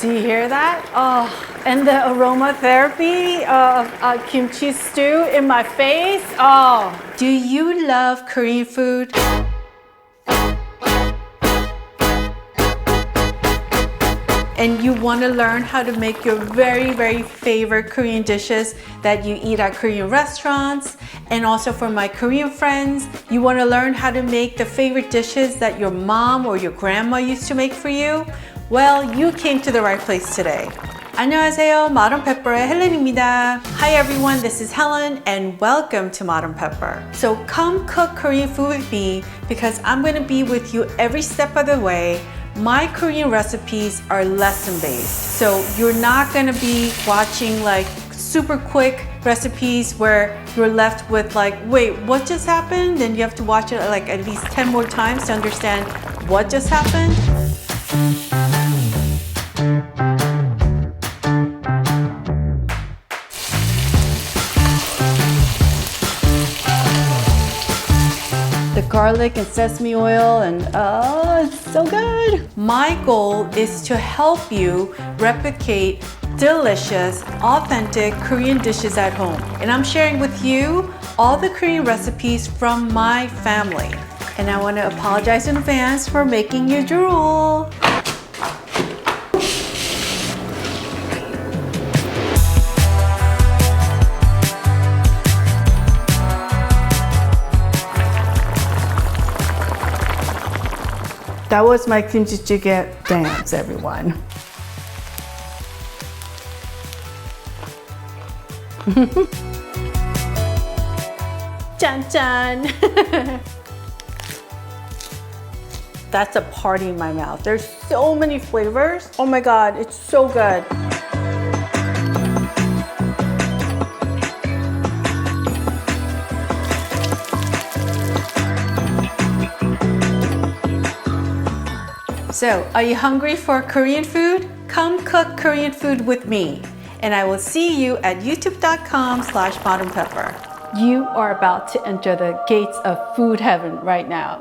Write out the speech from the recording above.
Do you hear that? Oh, and the aromatherapy of kimchi stew in my face. Oh, do you love Korean food? And you want to learn how to make your very favorite Korean dishes that you eat at Korean restaurants. And also for my Korean friends, you want to learn how to make the favorite dishes that your mom or your grandma used to make for you. Well, you came to the right place today. 안녕하세요, Modern Pepper의 헬렌입니다. Hi everyone, this is Helen and welcome to Modern Pepper. So come cook Korean food with me because I'm going to be with you every step of the way. My Korean recipes are lesson-based, so you're not gonna be watching like super quick recipes where you're left with like, wait, what just happened? And you have to watch it like at least 10 more times to understand what just happened. The garlic and sesame oil and oh, it's so good. My goal is to help you replicate delicious, authentic Korean dishes at home. And I'm sharing with you all the Korean recipes from my family. And I want to apologize in advance for making you drool. That was my kimchi찌개 dance, everyone. Chan chan. That's a party in my mouth. There's so many flavors. Oh my God, it's so good. So, are you hungry for Korean food? Come cook Korean food with me. And I will see you at youtube.com/modernpepper. You are about to enter the gates of food heaven right now.